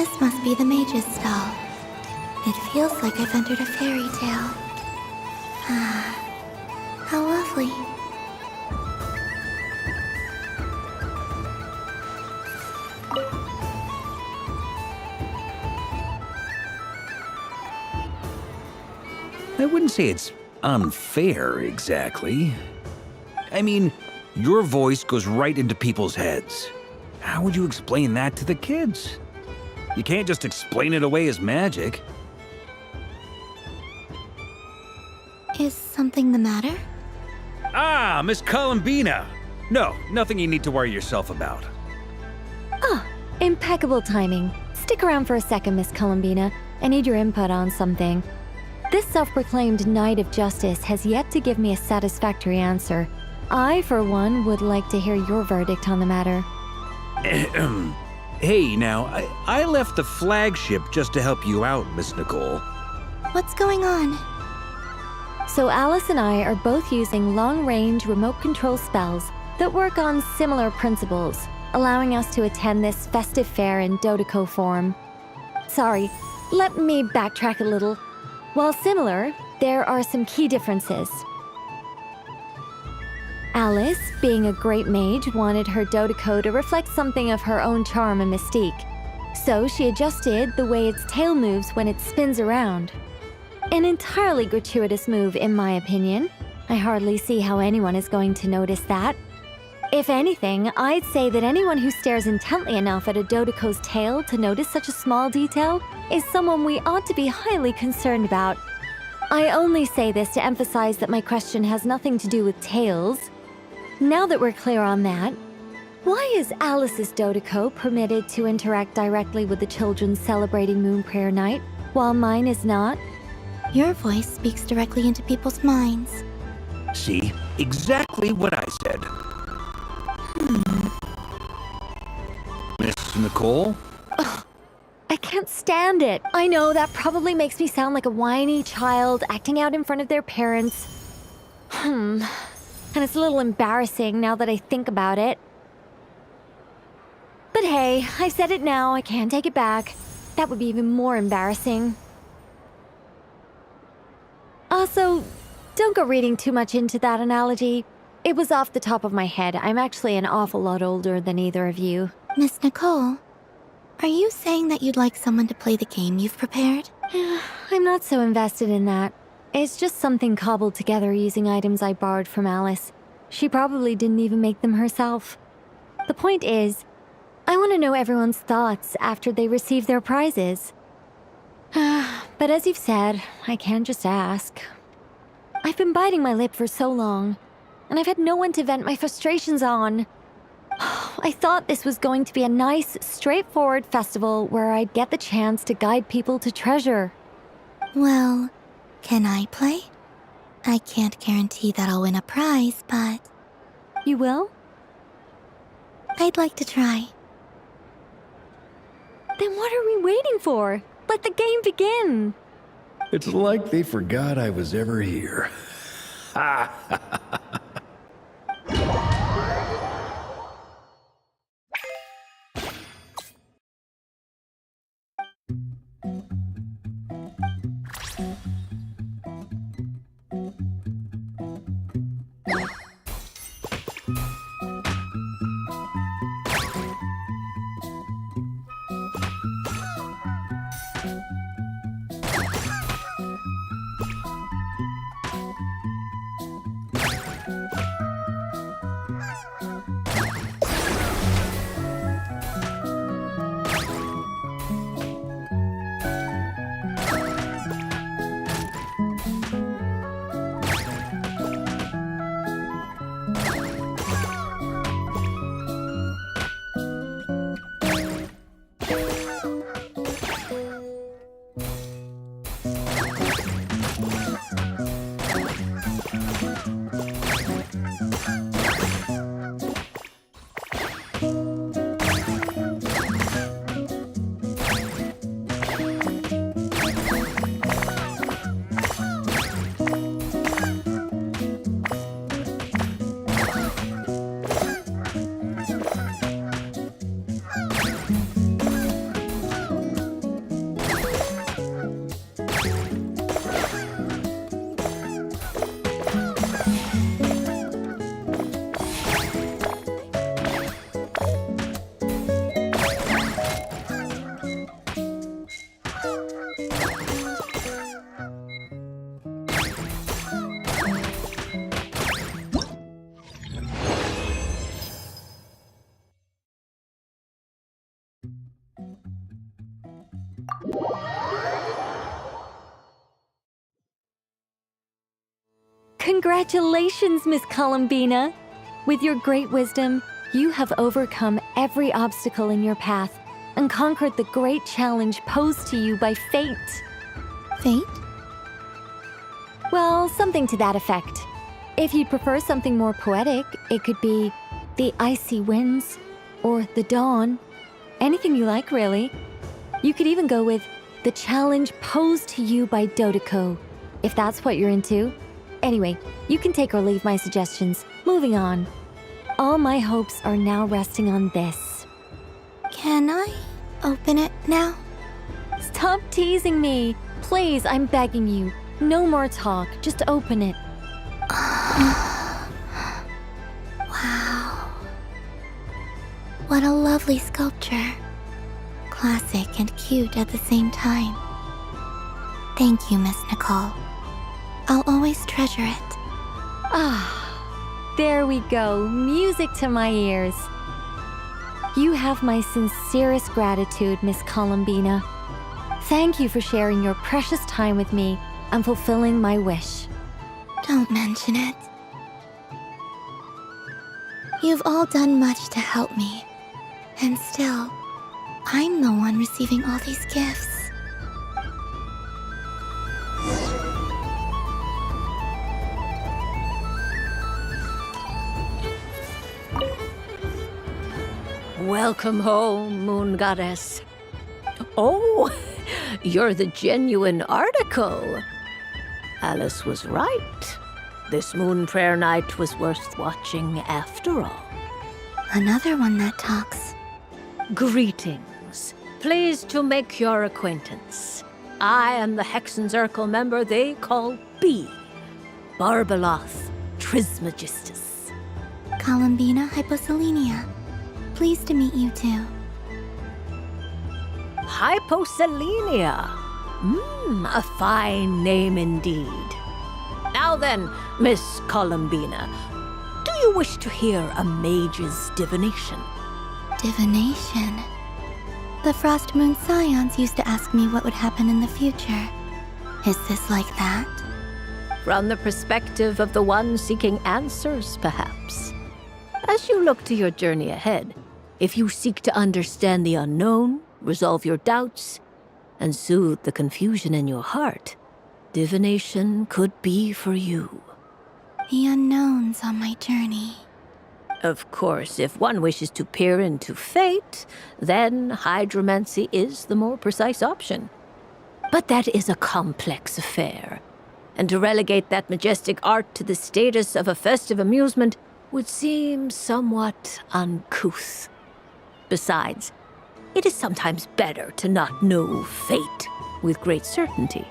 This must be the mage's stall. It feels like I've entered a fairy tale. Ah, how lovely. I wouldn't say it's unfair, exactly. I mean, your voice goes right into people's heads. How would you explain that to the kids? You can't just explain it away as magic. Is something the matter? Ah, Miss Columbina! No, nothing you need to worry yourself about. Ah, impeccable timing. Stick around for a second, Miss Columbina. I need your input on something. This self-proclaimed Knight of Justice has yet to give me a satisfactory answer. I, for one, would like to hear your verdict on the matter. Hey, now, I left the flagship just to help you out, Miss Nicole. What's going on? So Alice and I are both using long-range remote control spells that work on similar principles, allowing us to attend this festive fair in Dodeco form. Sorry, let me backtrack a little. While similar, there are some key differences. Alice, being a great mage, wanted her Dodeco to reflect something of her own charm and mystique. So she adjusted the way its tail moves when it spins around. An entirely gratuitous move, in my opinion. I hardly see how anyone is going to notice that. If anything, I'd say that anyone who stares intently enough at a Dodeco's tail to notice such a small detail is someone we ought to be highly concerned about. I only say this to emphasize that my question has nothing to do with tails. Now that we're clear on that, why is Alice's Dodeco permitted to interact directly with the children celebrating Moon Prayer Night, while mine is not? Your voice speaks directly into people's minds. See? Exactly what I said. Miss Nicole? I can't stand it. I know that probably makes me sound like a whiny child acting out in front of their parents. And it's a little embarrassing now that I think about it. But hey, I've said it now, I can't take it back. That would be even more embarrassing. Also, don't go reading too much into that analogy. It was off the top of my head. I'm actually an awful lot older than either of you. Miss Nicole, are you saying that you'd like someone to play the game you've prepared? I'm not so invested in that. It's just something cobbled together using items I borrowed from Alice. She probably didn't even make them herself. The point is, I want to know everyone's thoughts after they receive their prizes. But as you've said, I can't just ask. I've been biting my lip for so long, and I've had no one to vent my frustrations on. I thought this was going to be a nice, straightforward festival where I'd get the chance to guide people to treasure. Well, can I play? I can't guarantee that I'll win a prize, but You will? I'd like to try. Then what are we waiting for? Let the game begin! It's like they forgot I was ever here. Congratulations, Miss Columbina! With your great wisdom, you have overcome every obstacle in your path and conquered the great challenge posed to you by fate. Fate? Well, something to that effect. If you'd prefer something more poetic, it could be the icy winds or the dawn. Anything you like, really. You could even go with the challenge posed to you by Dodeko, if that's what you're into. Anyway, you can take or leave my suggestions. Moving on. All my hopes are now resting on this. Can I open it now? Stop teasing me. Please, I'm begging you. No more talk. Just open it. Wow. What a lovely sculpture. Classic and cute at the same time. Thank you, Miss Nicole. I'll always treasure it. Ah, there we go. Music to my ears. You have my sincerest gratitude, Miss Columbina. Thank you for sharing your precious time with me and fulfilling my wish. Don't mention it. You've all done much to help me. And still, I'm the one receiving all these gifts. Welcome home, Moon Goddess. Oh, you're the genuine article. Alice was right. This moon prayer night was worth watching after all. Another one that talks. Greetings. Pleased to make your acquaintance. I am the Hexenzirkel member they call B. Barbeloth Trismegistus. Columbina Hyposelenia. Pleased to meet you too. Hyposelenia. A fine name indeed. Now then, Miss Columbina, do you wish to hear a mage's divination? Divination. The Frost Moon Scions used to ask me what would happen in the future. Is this like that? From the perspective of the one seeking answers, perhaps. As you look to your journey ahead, if you seek to understand the unknown, resolve your doubts, and soothe the confusion in your heart, divination could be for you. The unknowns on my journey. Of course, if one wishes to peer into fate, then hydromancy is the more precise option. But that is a complex affair, and to relegate that majestic art to the status of a festive amusement would seem somewhat uncouth. Besides, it is sometimes better to not know fate with great certainty.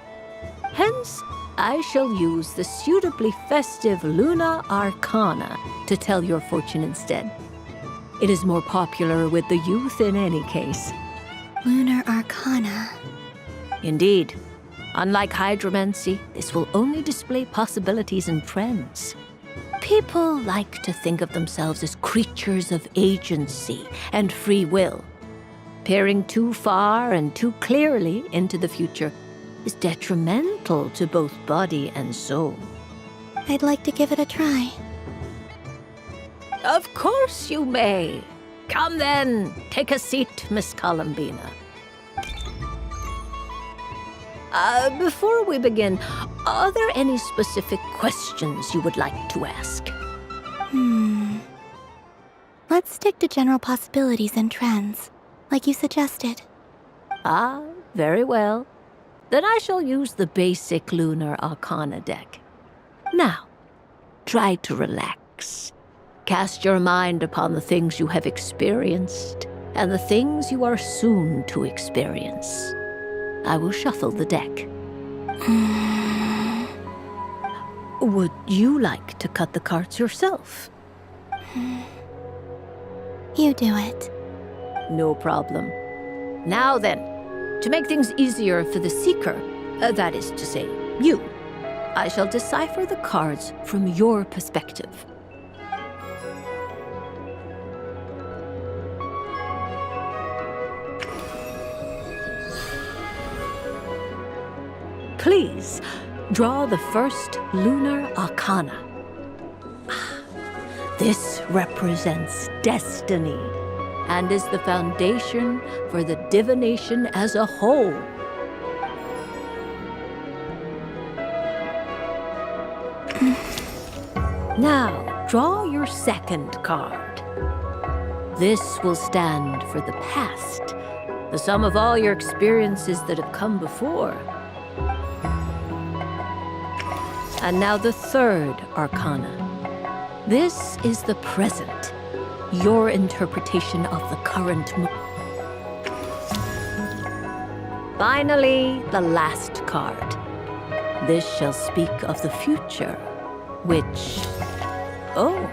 Hence, I shall use the suitably festive Luna Arcana to tell your fortune instead. It is more popular with the youth in any case. Lunar Arcana. Indeed. Unlike hydromancy, this will only display possibilities and trends. People like to think of themselves as creatures of agency and free will. Peering too far and too clearly into the future is detrimental to both body and soul. I'd like to give it a try. Of course you may. Come then, take a seat, Miss Columbina. Before we begin, are there any specific questions you would like to ask? Let's stick to general possibilities and trends, like you suggested. Ah, very well. Then I shall use the basic Lunar Arcana deck. Now, try to relax. Cast your mind upon the things you have experienced and the things you are soon to experience. I will shuffle the deck. Would you like to cut the cards yourself? You do it. No problem. Now then, to make things easier for the seeker, that is to say, you, I shall decipher the cards from your perspective. Please, draw the first lunar arcana. This represents destiny and is the foundation for the divination as a whole. Now, draw your second card. This will stand for the past, the sum of all your experiences that have come before. And now the third arcana. This is the present, your interpretation of the current moment. Finally, the last card. This shall speak of the future, which... Oh,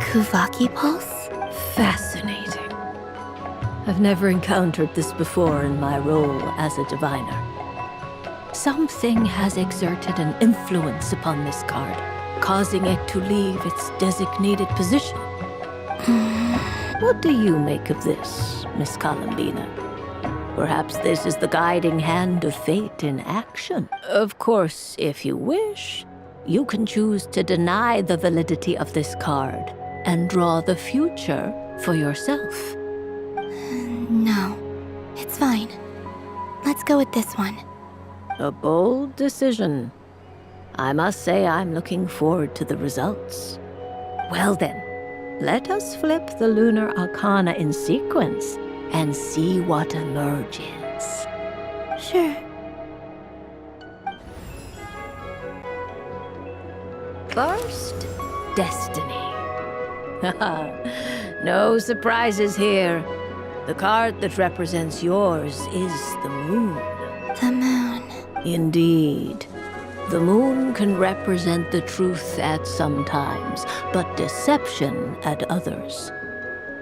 Kuvaki Pulse? fascinating. I've never encountered this before in my role as a diviner. Something has exerted an influence upon this card, causing it to leave its designated position. What do you make of this, Miss Columbina? Perhaps this is the guiding hand of fate in action. Of course, if you wish, you can choose to deny the validity of this card and draw the future for yourself. No, it's fine. Let's go with this one. A bold decision. I must say I'm looking forward to the results. Well then, let us flip the lunar arcana in sequence and see what emerges. Sure. First, destiny. No surprises here. The card that represents yours is the moon. The moon. Indeed. The moon can represent the truth at some times, but deception at others.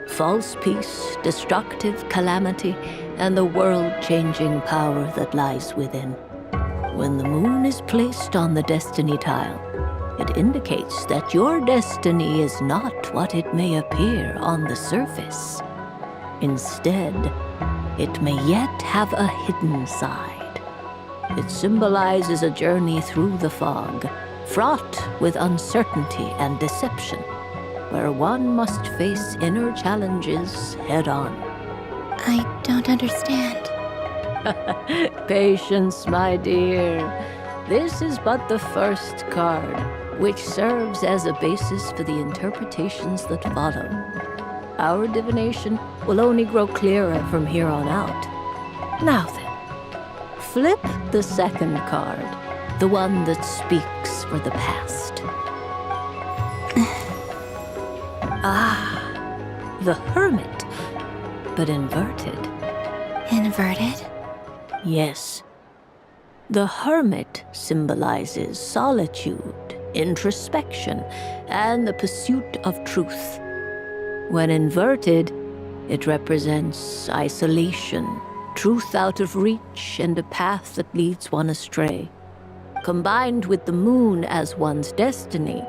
False peace, destructive calamity, and the world-changing power that lies within. When the moon is placed on the destiny tile, it indicates that your destiny is not what it may appear on the surface. Instead, it may yet have a hidden side. It symbolizes a journey through the fog, fraught with uncertainty and deception, where one must face inner challenges head-on. I don't understand. Patience, my dear. This is but the first card, which serves as a basis for the interpretations that follow. Our divination will only grow clearer from here on out. Now then, flip the second card, the one that speaks for the past. The Hermit, but inverted. Inverted? Yes. The Hermit symbolizes solitude, introspection, and the pursuit of truth. When inverted, it represents isolation, truth out of reach, and a path that leads one astray. Combined with the moon as one's destiny,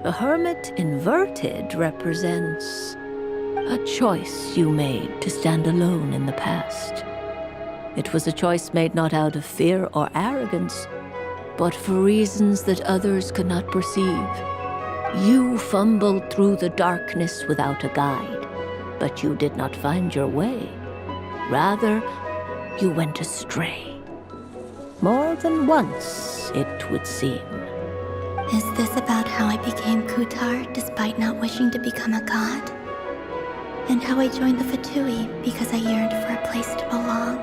the Hermit inverted represents a choice you made to stand alone in the past. It was a choice made not out of fear or arrogance, but for reasons that others could not perceive. You fumbled through the darkness without a guide, but you did not find your way. Rather, you went astray. More than once, it would seem. Is this about how I became Kutar despite not wishing to become a god? And how I joined the Fatui because I yearned for a place to belong?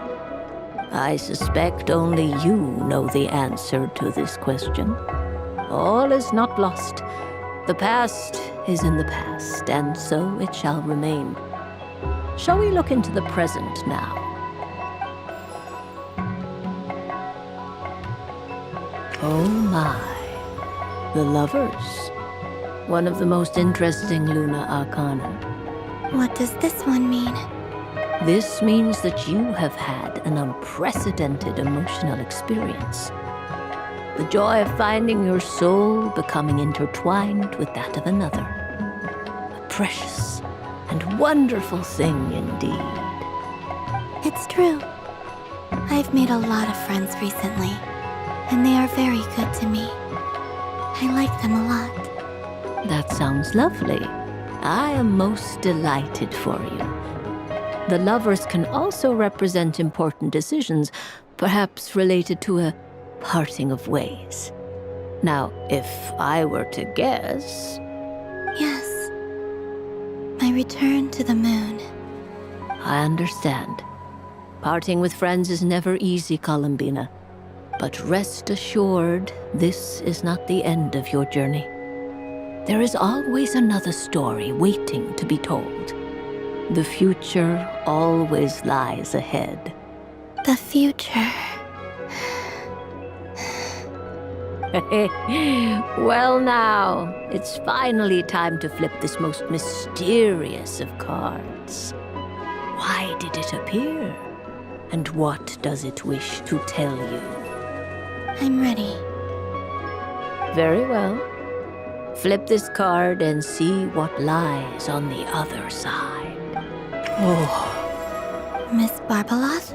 I suspect only you know the answer to this question. All is not lost. The past is in the past, and so it shall remain. Shall we look into the present now? Oh my. The Lovers. One of the most interesting Luna Arcana. What does this one mean? This means that you have had an unprecedented emotional experience. The joy of finding your soul becoming intertwined with that of another. A precious and wonderful thing indeed. It's true. I've made a lot of friends recently, and they are very good to me. I like them a lot. That sounds lovely. I am most delighted for you. The lovers can also represent important decisions, perhaps related to a parting of ways. Now, if I were to guess... Yes. My return to the moon. I understand. Parting with friends is never easy, Columbina. But rest assured, this is not the end of your journey. There is always another story waiting to be told. The future always lies ahead. The future. Well now, it's finally time to flip this most mysterious of cards. Why did it appear? And what does it wish to tell you? I'm ready. Very well. Flip this card and see what lies on the other side. Oh, Miss Barbaroth?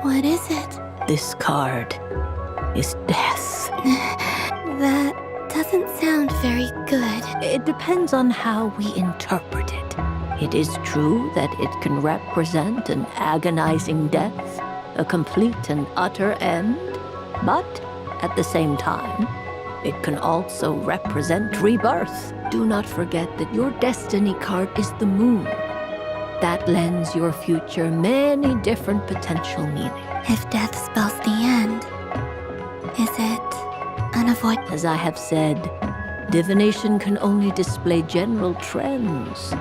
What is it? this card is death. That doesn't sound very good. It depends on how we interpret it. It is true that it can represent an agonizing death, a complete and utter end, but at the same time, it can also represent rebirth. Do not forget that your destiny card is the moon. That lends your future many different potential meanings. If death spells the end, is it unavoidable? As I have said, divination can only display general trends.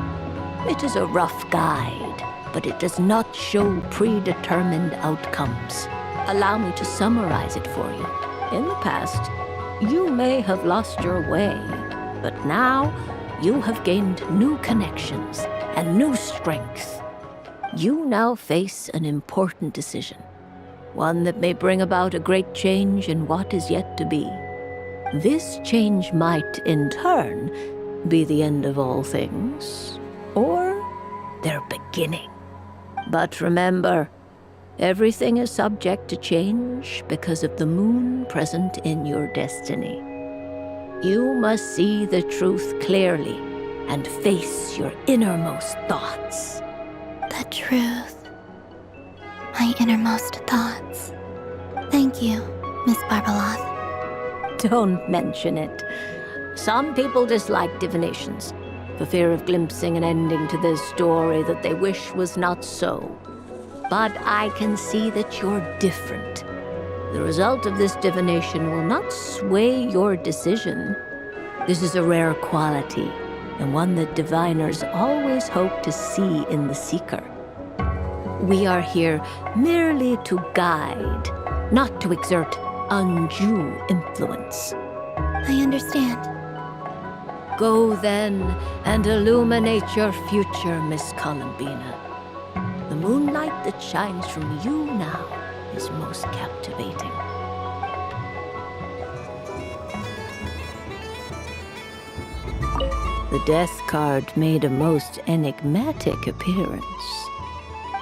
It is a rough guide, but it does not show predetermined outcomes. Allow me to summarize it for you. In the past, you may have lost your way, but now you have gained new connections and new strength. You now face an important decision, one that may bring about a great change in what is yet to be. This change might, in turn, be the end of all things, or their beginning. But remember, everything is subject to change because of the moon present in your destiny. You must see the truth clearly and face your innermost thoughts. The truth. My innermost thoughts. Thank you, Miss Barbaroth. Don't mention it. Some people dislike divinations, for fear of glimpsing an ending to their story that they wish was not so. But I can see that you're different. The result of this divination will not sway your decision. This is a rare quality, and one that diviners always hope to see in the seeker. We are here merely to guide, not to exert undue influence. I understand. Go then and illuminate your future, Miss Columbina. The moonlight that shines from you now is most captivating. The death card made a most enigmatic appearance.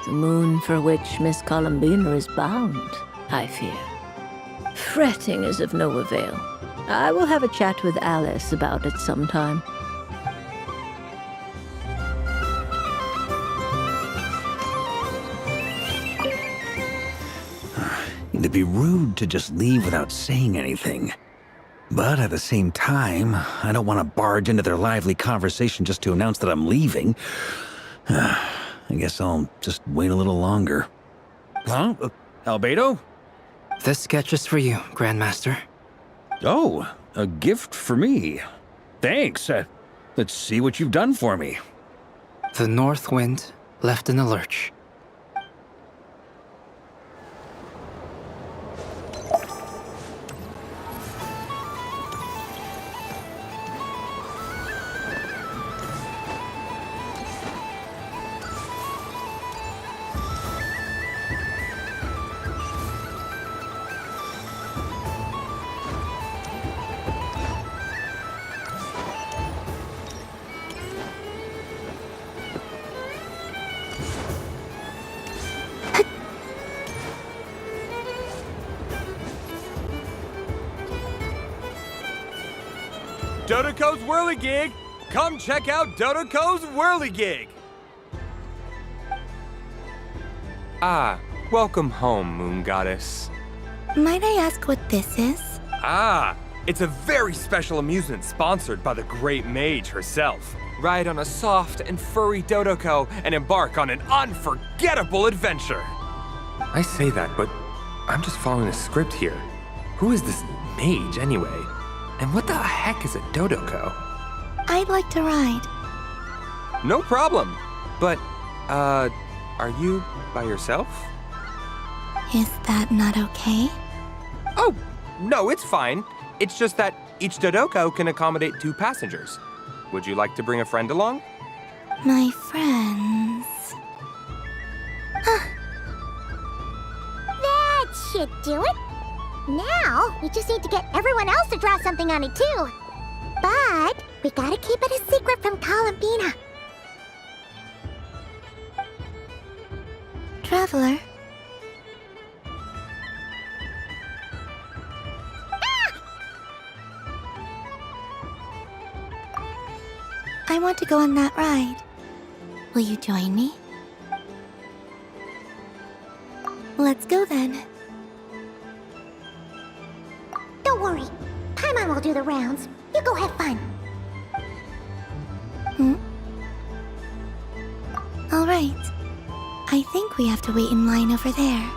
The moon for which Miss Columbina is bound, I fear. Fretting is of no avail. I will have a chat with Alice about it sometime. It'd be rude to just leave without saying anything. But at the same time, I don't want to barge into their lively conversation just to announce that I'm leaving. I guess I'll just wait a little longer. Huh? Albedo? This sketch is for you, Grandmaster. Oh, a gift for me. Thanks. Let's see what you've done for me. The North Wind left in a lurch. Dodoko's Whirligig! Come check out Dodoko's Whirligig! Ah, welcome home, Moon Goddess. Might I ask what this is? Ah, it's a very special amusement sponsored by the Great Mage herself. Ride on a soft and furry Dodoko and embark on an unforgettable adventure. I say that, but I'm just following a script here. Who is this mage anyway? And what the heck is a Dodoko? I'd like to ride. No problem. But, are you by yourself? Is that not okay? Oh, no, it's fine. It's just that each Dodoko can accommodate 2 passengers. Would you like to bring a friend along? My friends. That should do it. Now, we just need to get everyone else to draw something on it too. But we gotta keep it a secret from Columbina. Traveler. I want to go on that ride. Will you join me? Let's go then. Don't worry. Paimon will do the rounds. You go have fun. All right. I think we have to wait in line over there.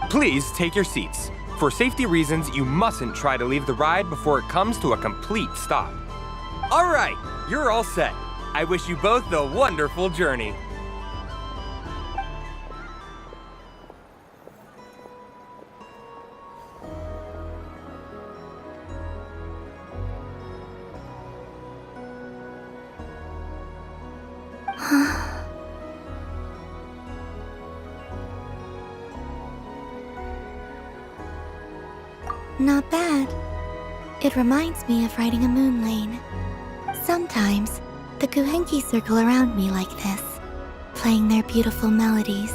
Please take your seats. For safety reasons, you mustn't try to leave the ride before it comes to a complete stop. All right, you're all set. I wish you both a wonderful journey. Not bad. It reminds me of riding a moon lane. Sometimes, the Kuhenki circle around me like this, playing their beautiful melodies.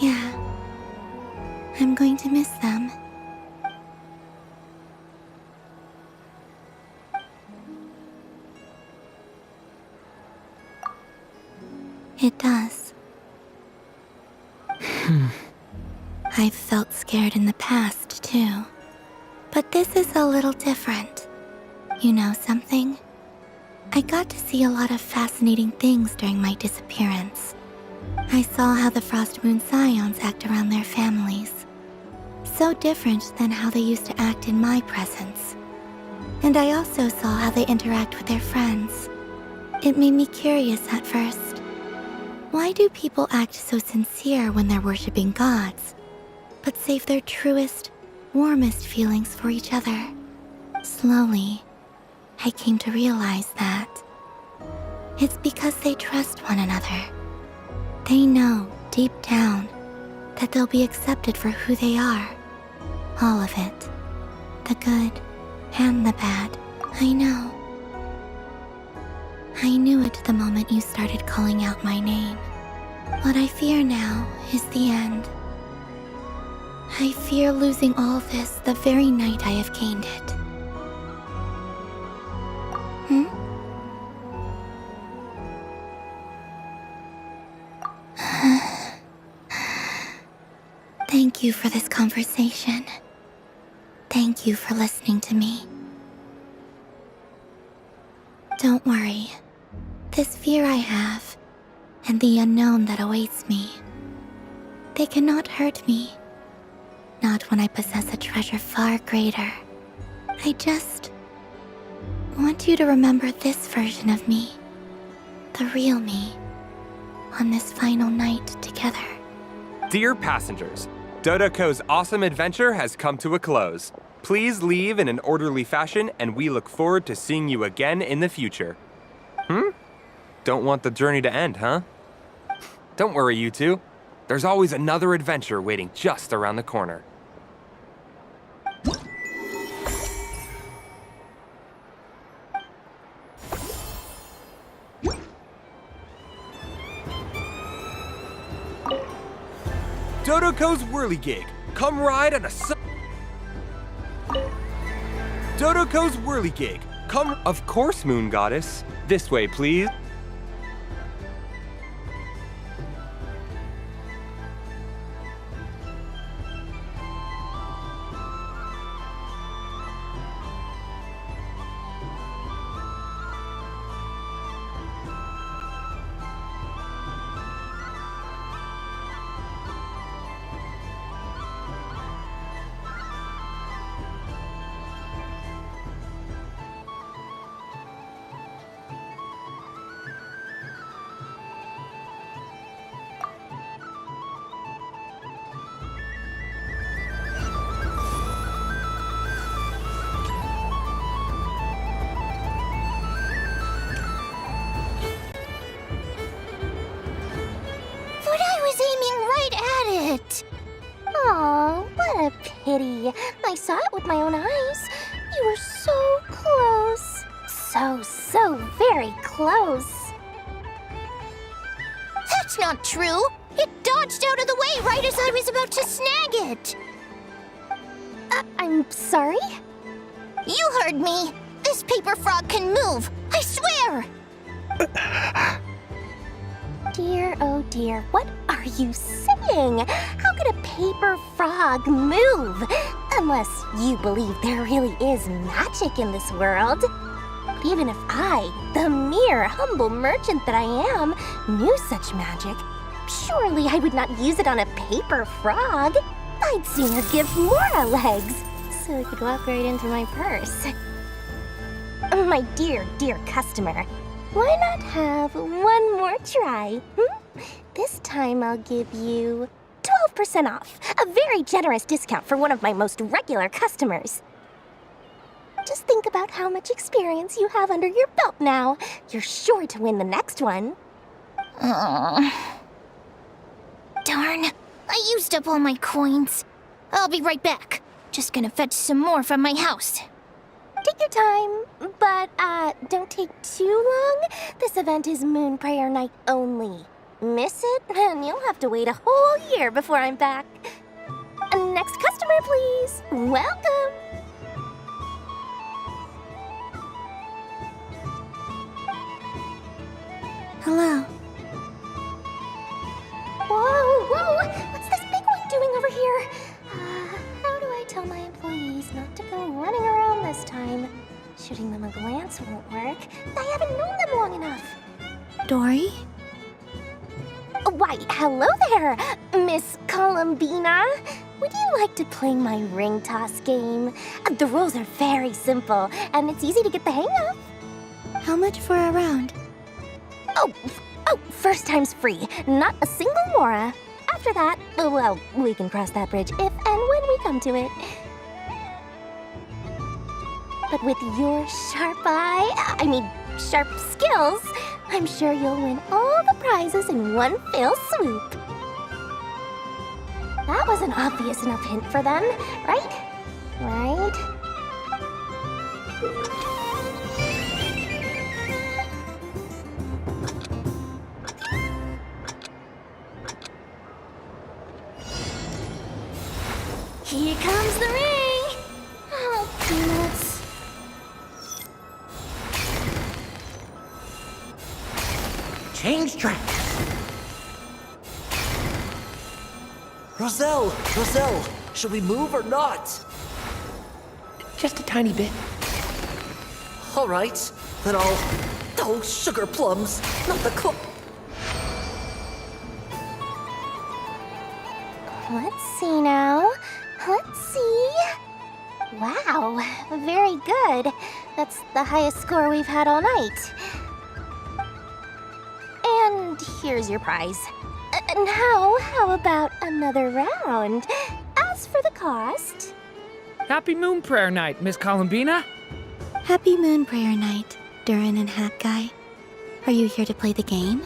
Yeah, I'm going to miss them. It does. I've felt scared in the past, too. But this is a little different. You know something? I got to see a lot of fascinating things during my disappearance. I saw how the Frost Moon Scions act around their families. So different than how they used to act in my presence. And I also saw how they interact with their friends. It made me curious at first. Why do people act so sincere when they're worshipping gods, but save their truest, warmest feelings for each other? Slowly, I came to realize that it's because they trust one another. They know, deep down, that they'll be accepted for who they are. All of it. The good and the bad. I know. I knew it the moment you started calling out my name. What I fear now is the end. I fear losing all this the very night I have gained it. Thank you for this conversation. Thank you for listening to me. Don't worry. This fear I have, and the unknown that awaits me, they cannot hurt me. Not when I possess a treasure far greater. I just want you to remember this version of me, the real me, on this final night together. Dear passengers, Dodoko's awesome adventure has come to a close. Please leave in an orderly fashion, and we look forward to seeing you again in the future. Don't want the journey to end, huh? Don't worry, you two. There's always another adventure waiting just around the corner. Dodoko's Whirligig. Come ride on a Dodoko's whirligig. Come, of course, Moon Goddess. This way, please. But I was aiming right at it! Aw, what a pity. I saw it with my own eyes. You were so close. So very close. That's not true! It dodged out of the way right as I was about to snag it! I'm sorry? You heard me! This paper frog can move! I swear! Dear, oh dear, what are you saying? How could a paper frog move? Unless you believe there really is magic in this world. But even if I, the mere humble merchant that I am, knew such magic, surely I would not use it on a paper frog. I'd sooner give Mora legs, so it could walk right into my purse. My dear, dear customer, why not have one more try? This time I'll give you 12% off, a very generous discount for one of my most regular customers. Just think about how much experience you have under your belt now. You're sure to win the next one. Darn, I used up all my coins. I'll be right back. Just gonna fetch some more from my house. Take your time, but don't take too long. This event is Moon Prayer Night only. Miss it, and you'll have to wait a whole year before I'm back. Next customer, please. Welcome. Hello. Whoa! What's this big one doing over here? How do I tell my employees not to go running around this time? Shooting them a glance won't work. I haven't known them long enough. Dory? Why, hello there, Miss Columbina. Would you like to play my ring toss game? The rules are very simple, and it's easy to get the hang of. How much for a round? Oh, first time's free. Not a single mora. After that, well, we can cross that bridge if and when we come to it. But with your sharp sharp skills, I'm sure you'll win all the prizes in one fell swoop. That was an obvious enough hint for them, right? Right? Here comes the ring! Oh, peanuts. Change tracks! Roselle! Should we move or not? Just a tiny bit. All right, then I'll... Oh, sugar plums, not the Let's see now. Let's see. Wow, very good. That's the highest score we've had all night. And here's your prize. Now, how about another round? As for the cost... Happy Moon Prayer Night, Miss Columbina. Happy Moon Prayer Night, Durin and Hat Guy. Are you here to play the game?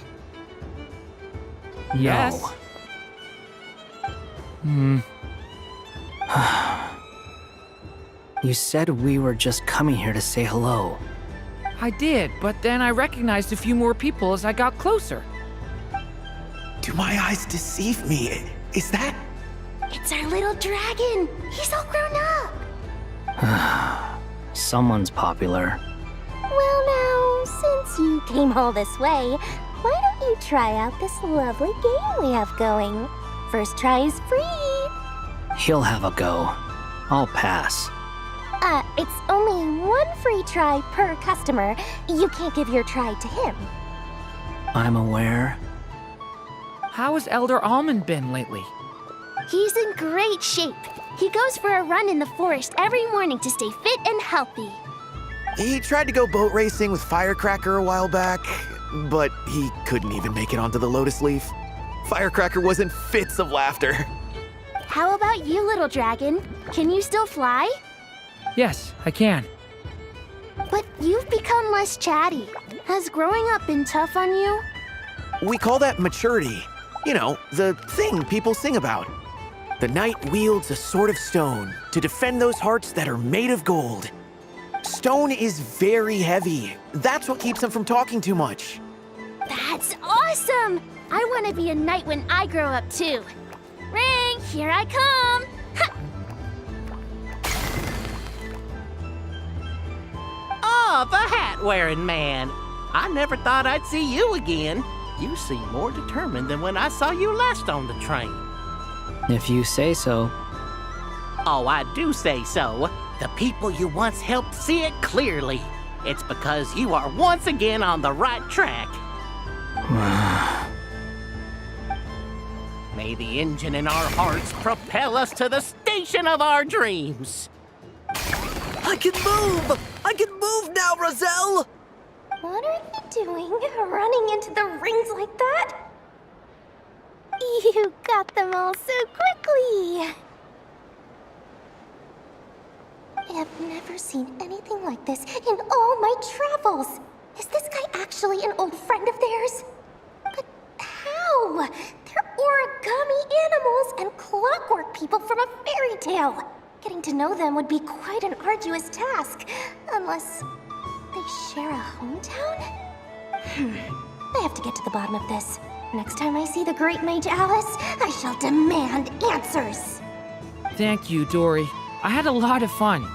Yes. You said we were just coming here to say hello. I did, but then I recognized a few more people as I got closer. Do my eyes deceive me? Is that... It's our little dragon! He's all grown up! Someone's popular. Well now, since you came all this way, why don't you try out this lovely game we have going? First try is free. He'll have a go. I'll pass. It's only one free try per customer. You can't give your try to him. I'm aware. How has Elder Almond been lately? He's in great shape. He goes for a run in the forest every morning to stay fit and healthy. He tried to go boat racing with Firecracker a while back, but he couldn't even make it onto the Lotus Leaf. Firecracker was in fits of laughter. How about you, little dragon? Can you still fly? Yes, I can. But you've become less chatty. Has growing up been tough on you? We call that maturity. You know, the thing people sing about. The knight wields a sword of stone to defend those hearts that are made of gold. Stone is very heavy. That's what keeps him from talking too much. That's awesome! I want to be a knight when I grow up too. Ring, here I come! Ha! Oh, the hat-wearing man. I never thought I'd see you again. You seem more determined than when I saw you last on the train. If you say so. Oh, I do say so. The people you once helped see it clearly. It's because you are once again on the right track. May the engine in our hearts propel us to the station of our dreams. I can move! I can move now, Roselle! What are you doing, running into the rings like that? You got them all so quickly! I have never seen anything like this in all my travels. Is this guy actually an old friend of theirs? But how? They're origami animals and clockwork people from a fairy tale. Getting to know them would be quite an arduous task, unless they share a hometown? I have to get to the bottom of this. Next time I see the Great Mage Alice, I shall demand answers. Thank you, Dory. I had a lot of fun.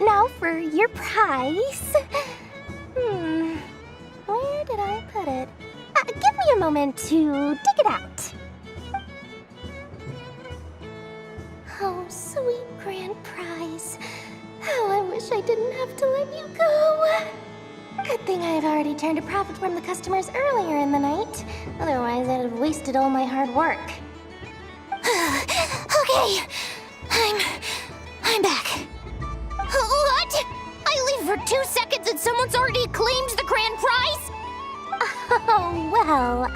Now for your prize. Where did I put it? Give me a moment to dig it out. Oh, sweet grand prize. How I wish I didn't have to let you go. Good thing I've already turned a profit from the customers earlier in the night. Otherwise, I'd have wasted all my hard work. Okay, I'm back. What? I leave for 2 seconds and someone's already claimed the grand prize? Oh, well,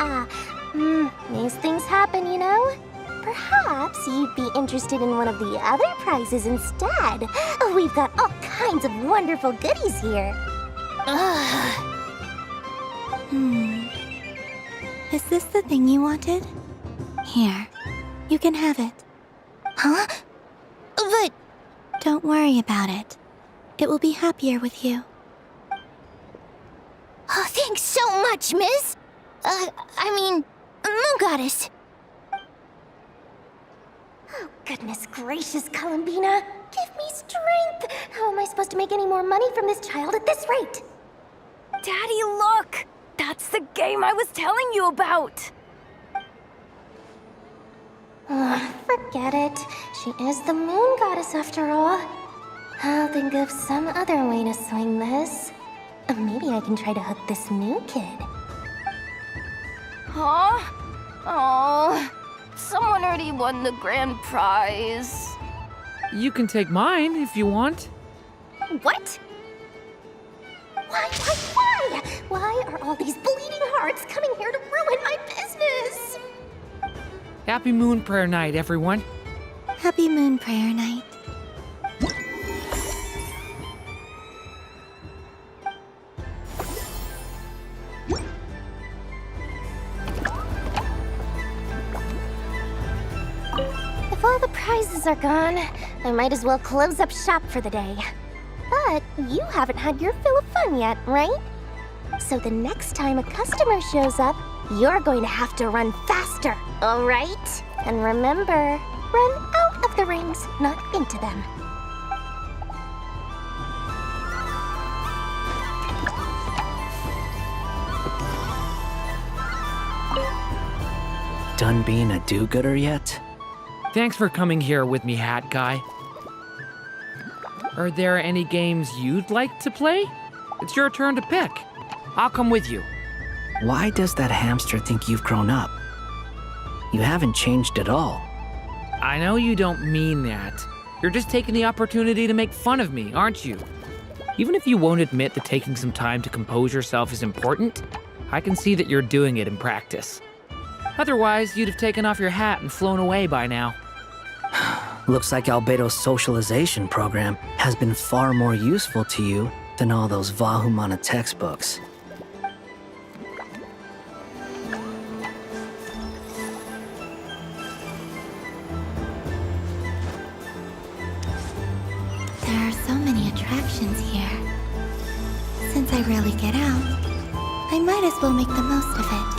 these things happen, you know? Perhaps you'd be interested in one of the other prizes instead. We've got all kinds of wonderful goodies here. Is this the thing you wanted? Here, you can have it. Huh? But... Don't worry about it. It will be happier with you. Oh, thanks so much, miss. Moon Goddess. Oh, goodness gracious, Columbina. Give me strength. How am I supposed to make any more money from this child at this rate? Daddy, look! That's the game I was telling you about! Forget it. She is the Moon Goddess after all. I'll think of some other way to swing this. Maybe I can try to hook this new kid. Huh? Oh, someone already won the grand prize. You can take mine if you want. What? Why? Why are all these bleeding hearts coming here to ruin my business? Happy Moon Prayer Night, everyone. Happy Moon Prayer Night. If all the prizes are gone, I might as well close up shop for the day. But you haven't had your fill of fun yet, right? So the next time a customer shows up, you're going to have to run faster, all right? And remember, run out of the rings, not into them. Done being a do-gooder yet? Thanks for coming here with me, Hat Guy. Are there any games you'd like to play? It's your turn to pick. I'll come with you. Why does that hamster think you've grown up? You haven't changed at all. I know you don't mean that. You're just taking the opportunity to make fun of me, aren't you? Even if you won't admit that taking some time to compose yourself is important, I can see that you're doing it in practice. Otherwise, you'd have taken off your hat and flown away by now. Looks like Albedo's socialization program has been far more useful to you than all those Vahumana textbooks. There are so many attractions here. Since I rarely get out, I might as well make the most of it.